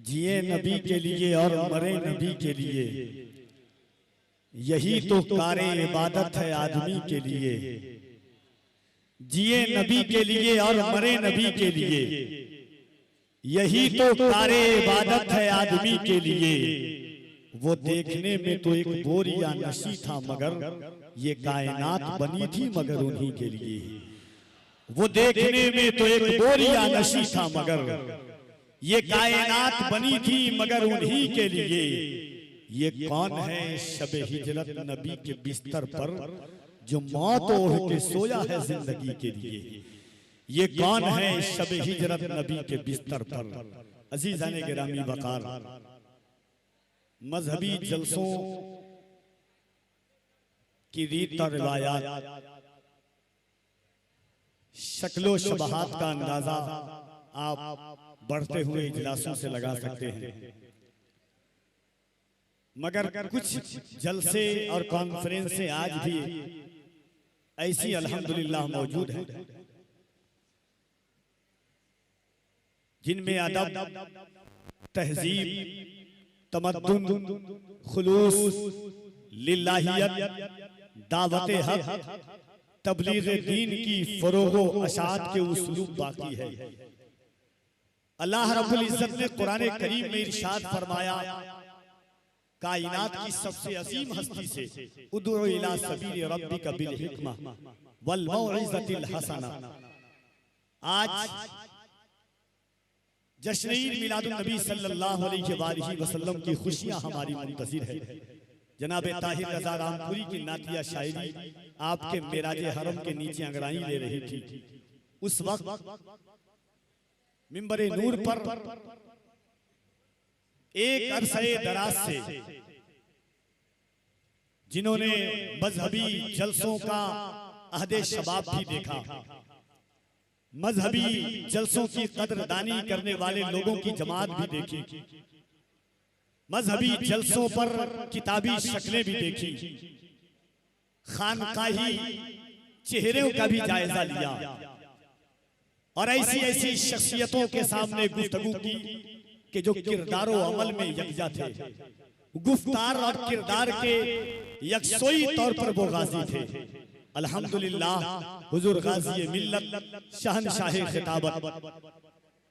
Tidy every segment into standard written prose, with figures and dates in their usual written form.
जिए नबी के लिए और मरे नबी के लिए, यही तो कारे इबादत है आदमी के लिए। जिए नबी के लिए और मरे नबी के लिए, यही तो कारे इबादत है आदमी के लिए। वो देखने में तो एक बोर या नशी था, मगर ये कायनात बनी थी मगर उन्हीं के लिए। वो देखने में तो एक बोर या नशी था, मगर ये कायनात बनी थी मगर उन्हीं के लिए। ये कौन है शबे हिजरत नबी के बिस्तर पर, जो मौत ओढ़ के सोया है जिंदगी के लिए। ये कौन है शबे हिजरत नबी के बिस्तर पर। अजीजाने गिरामी वकार, मजहबी जलसों की रीत और रिवायात, शक्लो शबहात का अंदाजा आप बढ़ते हुए इजलासों से लगा सकते हैं। मगर कुछ जलसे और कॉन्फ्रेंस से आज भी ऐसी अल्हम्दुलिल्लाह मौजूद है जिनमें अदब, तहजीब, तमद्दुन, खुलूस, लिल्लाहियत, दावते हक, तबलीग दीन की फरोगो अशात के उसूल बाकी है। अल्लाह रब्बुल इज्जत ने कुरान करीम में इरशाद फरमाया, कायनात की सबसे अजीम हस्ती से उदउ इला सबील रब्बिका बिल हिकमा वल मौइज़तिल हसना। आज जश्न ईद मिलादुन नबी सल्लल्लाहु अलैहि वसल्लम की खुशियां हमारी मुंतज़िर है। जनाब ताहिर रज़ा रामपुरी की नातिया शायरी आपके मेराजे हरम के नीचे अंगड़ाई ले रही थी। उस वक्त मिंबरे नूर पर एक अरसे दराज से जिन्होंने मजहबी जलसों का अहदे शबाब भी देखा, मजहबी जलसों की कदरदानी करने वाले लोगों की जमात भी देखी, मजहबी जलसों पर किताबी शक्लें भी देखी, खानकाही चेहरों का भी जायजा लिया और ऐसी ऐसी शख्सियतों के सामने गुफ्तगू की कि जो किरदार और अमल में यकजा थे, गुफ्तार और किरदार के यकसोई तौर पर वो गाजी थे। अल्हम्दुलिल्लाह, हुजूर गाजी मिल्लत, शहनशाह खिताबत,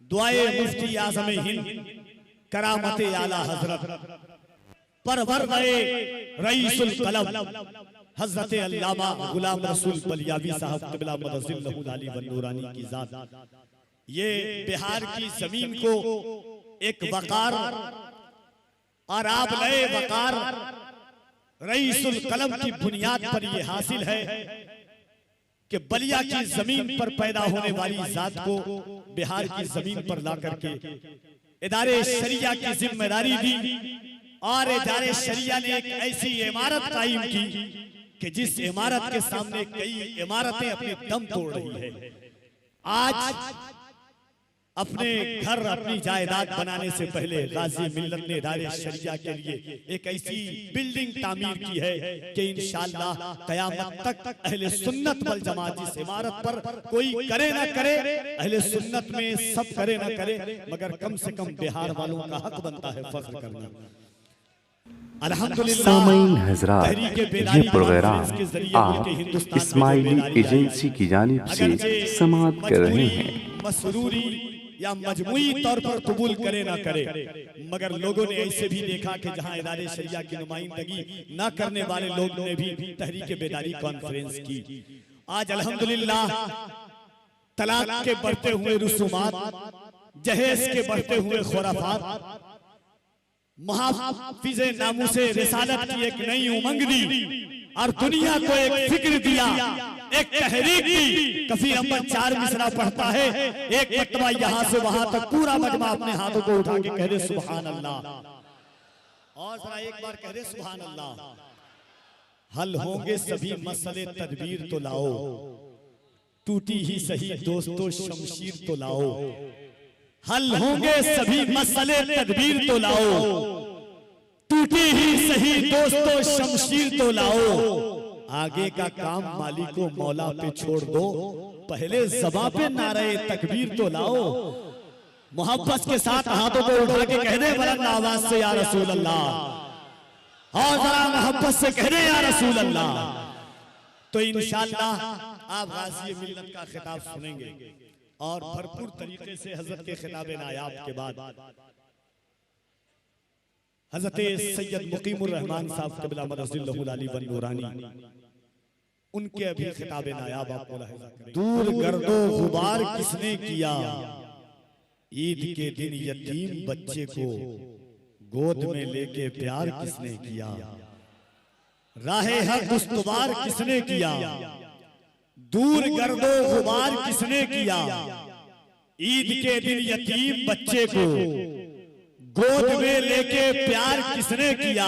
दुआए मुफ्ती आज़म हिंद, करामते आला हजरत, परवरदे रईसुल कलम हजरत अल्लामा गुलाम रसूल बलियावी साहब क़िबला मदज़िल्लहु अली व नूरानी की जात, ये बिहार की जमीन को एक वकार और आप नए वकार रईसुल कलम की बुनियाद पर यह हासिल है कि बलिया की जमीन पर पैदा होने वाली जात को बिहार की जमीन पर ला करके इदारे शरिया की जिम्मेदारी दी और इदारे शरिया ने एक ऐसी इमारत कायम की कि जिस इमारत के सामने कई इमारतें अपने दम तोड़ रही है। आज अपने घर, अपनी जायदाद बनाने से पहले गाजी मिल्लत ने इदारे शरिया के लिए एक ऐसी बिल्डिंग तामीर की है कि इंशाअल्लाह कयामत तक अहले सुन्नत वल जमात जिस इमारत पर कोई करे ना करे, अहले सुन्नत में सब करे ना करे, मगर कम से कम बिहार वालों का हक बनता है फख्र करना। सामईन हज़रात, ये प्रोग्राम आप इस्माइली एजेंसी की जानिब से समाअत कर रहे हैं। मसरूरी या मजमुई तौर पर कबूल करे ना करे, मगर लोगों ने ऐसे भी देखा कि जहां इदारे शरिया की नुमाइंदगी ना करने वाले लोग ने भी तहरीक बेदारी कॉन्फ्रेंस की। आज अल्हम्दुलिल्लाह तलाक के बढ़ते हुए रुसूमात, जहेज के बढ़ते हुए खुराफात, मुहाफिज़े नामूसे रिसालत की एक नई उमंग दी और दुनिया को एक फिक्र दिया, एक तहरीक दी। कफीर अहमद 4 मिसरा पढ़ता है, एक मरतबा यहाँ से वहां तक पूरा मजमा अपने हाथों को उठा के कह दे सुभान अल्लाह, और जरा एक बार कह दे सुभान अल्लाह। हल होंगे सभी मसले तदबीर तो लाओ, टूटी ही सही दोस्तों शमशीर तो लाओ। हल होंगे सभी मसले तदबीर तो लाओ, टूटी ही सही दोस्तों शमशीर तो लाओ। आगे का काम मालिको मौला पे छोड़ दो, पहले ज़बां पे नारे तकबीर तो लाओ। मोहब्बत के साथ हाथों को उठा के कह दे बुलंद आवाज से या रसूल अल्लाह, और जरा मोहब्बत से कह दे या रसूल अल्लाह। तो इंशाअल्लाह आप गाज़ी मिल्लत का खिताब सुनेंगे और भरपूर तरीके से हजरत के खिताब नायाब के बाद हजरत सैयद मुकीमुर रहमान साहब क़िबला मदजिल्लहुल अली वन नूरानी उनके अभी खिताब नायाब आपको लाहिज़ा करें। दूर गर्दो गुबार किसने किया, ईद के दिन यतीम बच्चे को गोद में लेके प्यार किसने किया, राहे हक उस्तवार किसने किया, दूर गर्दो गुबार किसने किया, ईद के दिन यतीम बच्चे को गोद में लेके प्यार किसने किया,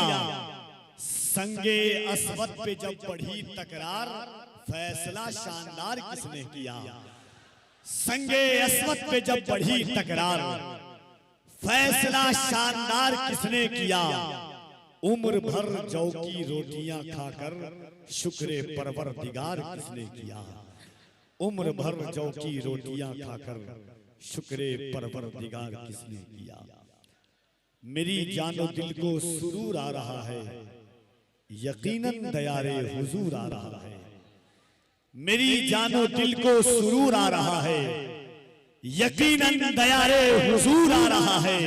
संगे अस्वद पे जब बढ़ी तकरार फैसला शानदार किसने किया, संगे अस्वद पे जब बढ़ी तकरार फैसला शानदार किसने किया, उम्र भर जौ की रोटियां खाकर शुक्र परवरदिगार किसने किया, उम्र भर जौ की रोटियां खाकर शुक्र परवरदिगार किसने किया। मेरी जानो दिल को सुरूर आ रहा है, यकीनन दयारे हुजूर आ रहा है, मेरी जानो दिल को सुरूर आ रहा है, यकीनन दयारे हुजूर आ रहा है,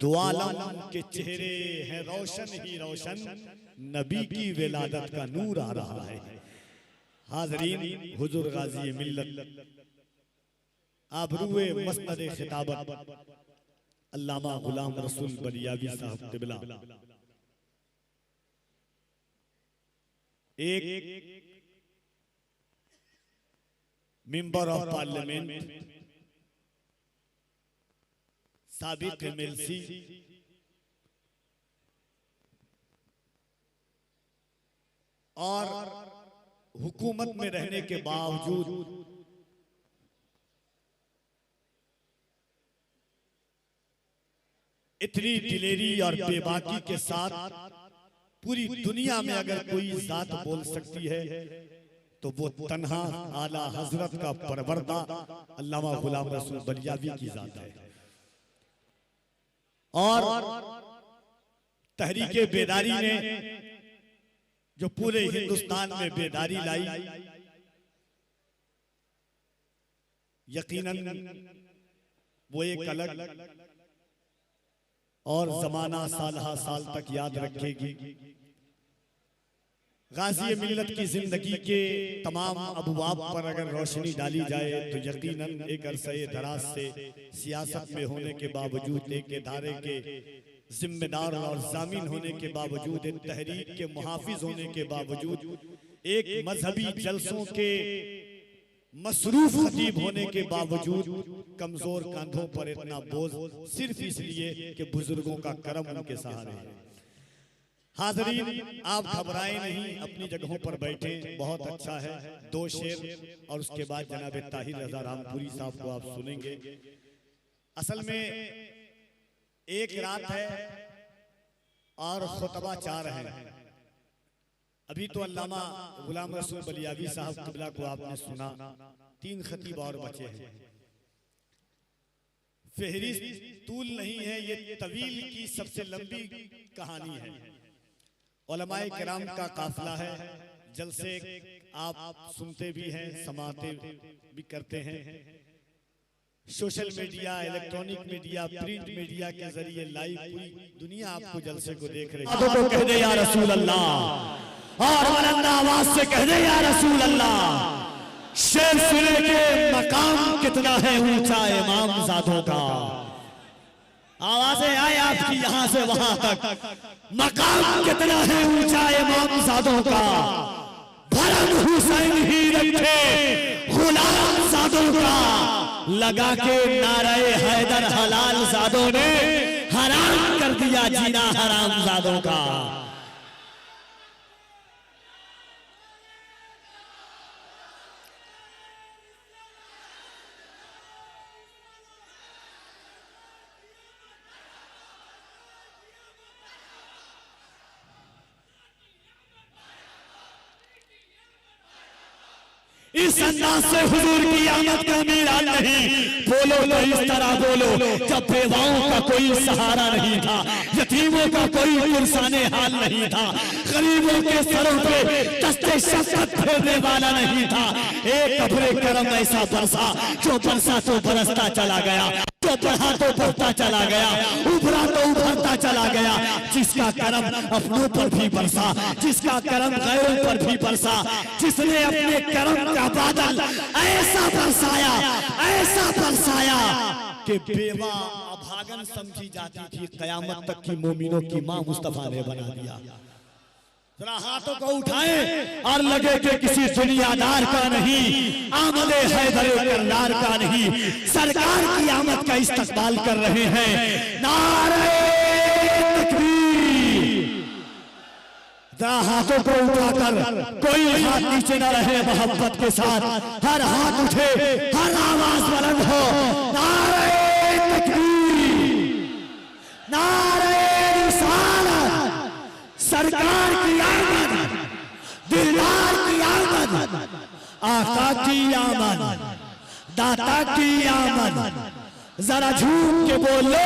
दो आलम के चेहरे हैं रोशन ही रोशन, नबी की विलादत का नूर आ रहा है। हाज़रीन, हुजूर गाज़ी मिल्लत आबरूए मस्नद खिताबत अल्लामा गुलाम रसूल बलियावी साहब क़िबला एक मेंबर ऑफ पार्लियामेंट, साबिक एमएलसी, और हुकूमत में रहने के बावजूद इतनी दिलेरी और बेबाकी के साथ पूरी दुनिया में अगर कोई जात बोल सकती है तो वो तन्हा आला हजरत का परवरदा अल्लामा गुलाम रसूल बलियावी की जात है। और तहरीके बेदारी ने जो पूरे हिंदुस्तान में बेदारी लाई, यकीनन वो एक अलग और जमाना साल साल तक याद रखेगी। गाज़ी मिल्लत की जिंदगी के तमाम अबवाब पर अगर रोशनी डाली जाए तो यकीनन एक अरसे दराज से सियासत में होने के बावजूद, एक इदारे के जिम्मेदार और जामीन होने के बावजूद, एक तहरीक के मुहाफिज होने के बावजूद, एक मजहबी जलसों के मसरूफ खतीब होने के बावजूद कमजोर कंधों पर इतना बोझ सिर्फ इसलिए कि बुजुर्गों का करम उनके सहारे है। हाज़रीन, आप घबराएं नहीं, अपनी जगहों पर बैठे, बहुत अच्छा है। दो शेर और उसके बाद जनाब ताहिर रजा रामपुरी साहब को आप सुनेंगे। असल में एक रात है और खुतबा 4 है। अभी तो अल्लामा गुलाम रसूल बलियावी साहब क़िबला को आपने सुना, 3 खतीब और बचे हैं। फहरिस्त तूल नहीं है, ये तवील की सबसे लंबी कहानी है। उलमाए किराम का काफिला है, जलसे आप सुनते भी हैं, समाते भी करते हैं। Social media, electronic media, print media के जरिए लाइव पूरी दुनिया आपको जलसे को देख रही है। तो कह दे या रसूल अल्लाह, और बुलंद आवाज से कह दे या रसूल अल्लाह। शेर सुने के मकाम कितना है ऊंचा इमाम ज़ादों का। आवाजें आए आपकी यहां से वहां तक, मकाम कितना है ऊंचा इमाम ज़ादों का। भरम हुसैन ही रखे गुलाम ज़ादों का, लगा के नारे हैदर हलाल ज़ादों ने हराम कर दिया जीना हराम ज़ादों का। इस अंदाज से हुजूर की आमद का मीरान नहीं। बोलो तो इस तरह बोलो, जब बेवाओं का कोई सहारा नहीं था, यतीमों का कोई पुरसाने हाल नहीं था, गरीबों के सरों पे दस्ते शफ़क़त फेरने वाला नहीं था। एक अब्रे करम ऐसा बरसा, जो बरसा तो बरसता चला गया, जो बढ़ा तो बढ़ता चला गया, उभरा तो उभरता चला गया। जिसका करम अपनों पर भी बरसा, जिसका करम गैरों पर भी बरसा, जिसने अपने करम का बादल ऐसा बरसाया, ऐसा बरसाया कि बेवा अभागन समझी जाती थी, कयामत तक की मोमिनों की मां मुस्तफा ने बना दिया। जरा हाथों को उठाएं और लगे कि किसी दुनियादार का नहीं, आमदे हैदर करदार का नहीं, सरकार की आमद का इस्तकबाल कर रहे हैं। नारे तकबीर। जरा हाथों को उठाकर, कोई हाथ नीचे न रहे, मोहब्बत के साथ हर हाथ उठे, हर आवाज बुलंद हो। नारे तकबीर, नारे रिसालत। सरकार की आमद, दिलदार की आमद, आका की आमद, दाता की आमद। जरा झूम के बोलो,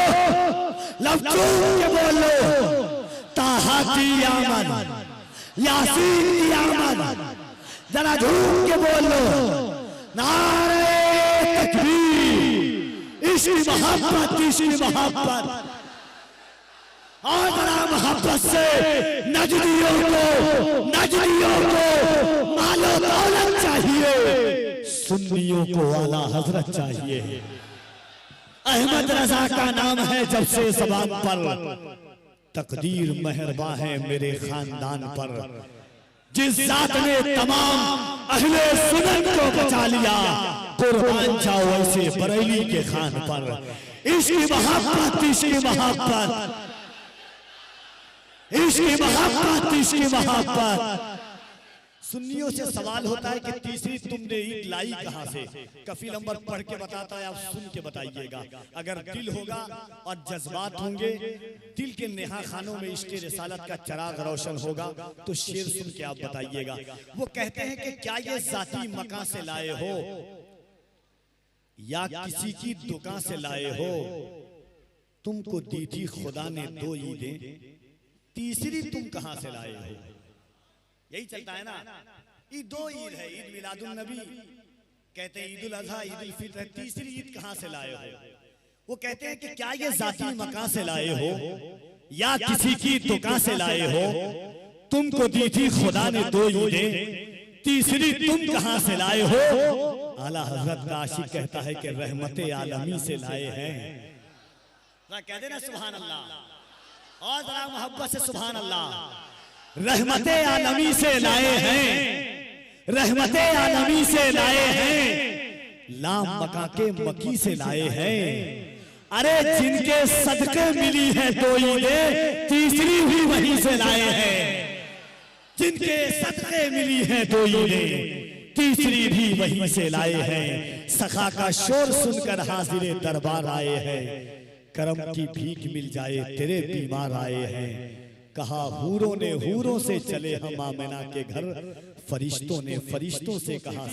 लब चूम के बोलो, ताहा की आमद, यासीन की आमद। जरा झूम के बोलो, नारे तकबीर। इश्क मोहब्बत, इश्क मोहब्बत। और बड़ा मोहब्बत से नजदियों को मालो दौलत चाहिए, सुन्नियों को आला हजरत चाहिए। अहमद रजा का नाम है जब से ज़बान पर, तकदीर मेहरबा है मेरे खानदान पर। जिस जात ने तमाम अहले सुन्नत को बचा लिया, कुर्बान जाओ ऐसे बरेली के खान पर। इश्क मोहब्बत, इश्क मोहब्बत, इश्क मोहब्बत, इश्क मोहब्बत। सुन्नियों से सवाल होता है कि तीसरी तुमने ईद लाई कहां से? कफील नंबर पढ़ के बताता है, आप सुन के बताइएगा। अगर दिल होगा और जज्बात होंगे, दिल के नेहा खानों में इश्क रिसालत का चिराग रोशन होगा, तो शेर सुन के आप बताइएगा। वो कहते हैं कि क्या ये जाती मकान से लाए हो या किसी की दुकान से लाए हो? तुमको दी थी खुदा ने 2 ईदें, तीसरी तुम कहां से लाए हो? यही चलता है ना। ईद 2 ईद है, ईद मिलादुन नबी कहते हैं, ईद उल अज़हा, ईद उल फित्र। तीसरी ईद कहां से लाए हो? वो कहते हैं कि क्या ये जाती मकान से लाए हो या किसी की दुकान से लाए हो? तुमको दी थी खुदा ने 2 ईदें, तीसरी तुम कहां से लाए हो? आला हजरत का आशिक कहता है कि रहमते आलमी से लाए हैं। कह देना सुभान अल्लाह, और जरा मोहब्बत से सुभान अल्लाह। रहमते आलमी से लाए हैं, रहमते आलमी से लाए हैं, लाम मका के मकी से लाए हैं। अरे जिनके सदके मिली है 2 ईदें, तीसरी भी वहीं से लाए हैं। जिनके सदके मिली है 2 ईदें, तीसरी भी वहीं से लाए हैं। सखा का शोर सुनकर हाजिरे दरबार आए हैं, करम की भीख मिल जाए तेरे बीमार आए हैं। कहा हूरों ने हूरों से चले हम आमिना के घर, फरिश्तों ने फरिश्तों से कहा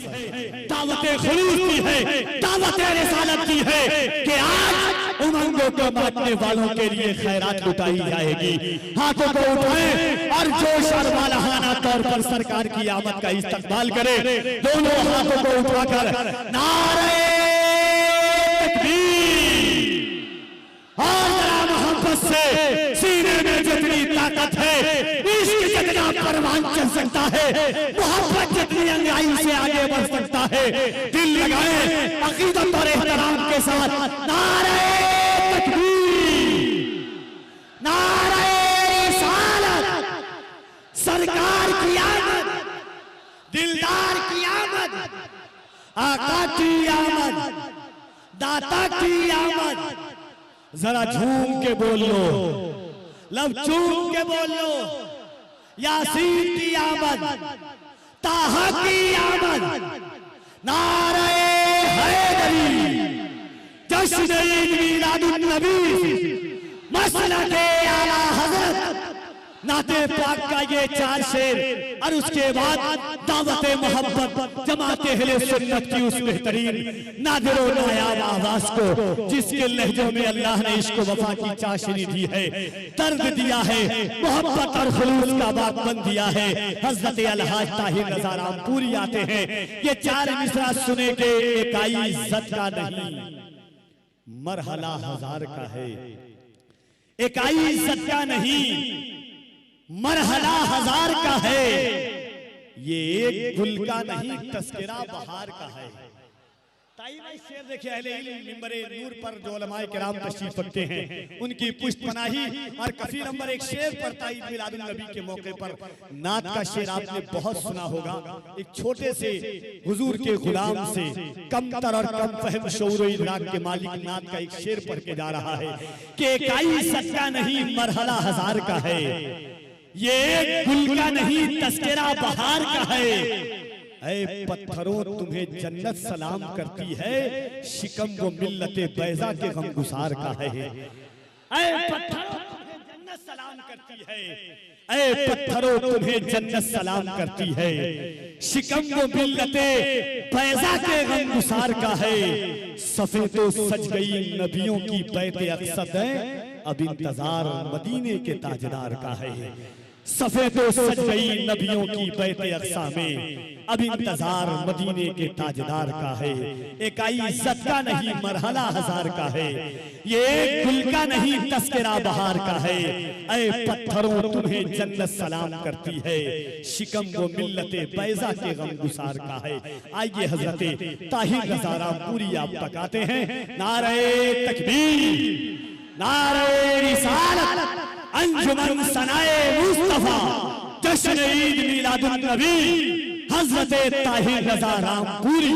दावत खुलूस की है, दावत रिसालत की है कि आज उमंगों को बांटने वालों के लिए खैरात लुटाई जाएगी। हाथों को उठाएं और जोश और मालाहाना तौर पर सरकार की आमद का इस्तकबाल करें। दोनों हाथों को उठाकर नारे तकबीर। और जरा मोहब्बत से सीने में जितनी ताकत है, इश्क जितना परवान चल सकता है, मोहब्बत जितनी अंगाई से आगे बढ़ सकता है, दिल लगाए अकीदत और एहतराम के साथ नारे तकबीर, नारे रिसालत। सरकार की आमद, दिलदार की आमद, आका की आमद, दाता की आमद। जरा झूम के बोल लो, लब चूम के बोल लो, यासीन की आमद, ताहा की आमद, नारे हैदरी, जश्न ईद मिलादुन नबी, मसलके आला हजरत, नाते पाक का ये 4 शेर और उसके बाद दावत मोहब्बत जमाते अहले सुन्नत की उस बेहतरीन नादिरो नायाब आवाज को जिसके लहजों में अल्लाह ने इश्क वफा की चाशनी दी है, दर्द दिया है, मोहब्बत और खुलूस का बागबन दिया है। हजरत अलहाज ताहिर रज़ा रामपुरी आते हैं, ये 4 मिसरा सुने के इकाई इज्जत का नहीं मरहला हजार का है, इकाई इज्जत का नहीं मरहला हजार का है। ये एक गुल का नहीं तस्करा बहार का है। ताई भाई शेर देखिए, अहले इल्म मिंबरे नूर पर जो उलमाए किराम तशरीफ रखते हैं उनकी पुष्ट पनाही और कफी नंबर 1 शेर पर ताईद मिलादुन नबी के मौके पर नात का शेर आपने बहुत सुना होगा। एक छोटे से हुजूर के गुलाम से कमतर और कम फहम शऊर इदराक के मालिक नात का एक शेर पढ़ के जा रहा है कि इकाई सच्चा नहीं मरहला हजार का है, ये एक गुल का नहीं तस्करा बहार का है। ऐ पत्थरों तुम्हें जन्नत सलाम करती है, शिकम वो मिल्लते बैजा के गमगुसार का है। ऐ पत्थरों तुम्हें जन्नत सलाम करती है, ऐ पत्थरों तुम्हें जन्नत सलाम करती है, शिकम वो मिल्लते बैजा के गमगुसार का है। सफे तो सज गई नबियों की बैते अक़सद है, अब इंतजार मदीने के ताजदार का है। सफे तो सज गई नबियों की बैते अक़सा में, अब इंतजार मदीने के ताजदार का है। इकाई इज्जत का नहीं मरहला हजार का है, ये एक गुल का नहीं तस्करा बहार का है। ऐ पत्थरों तुम्हें जन्नत सलाम करती है, शिकम वो मिल्लते बैजा के गमगुसार का है। आइए हजरत ताहिर रज़ा रामपुरी आप बताते हैं, नारे तकबीर, नारे रिसालत, अंजुमन सनाए मुस्तफा, जश्न ईद मिलादुन नबी, हजरत ताहिर रज़ा रामपुरी।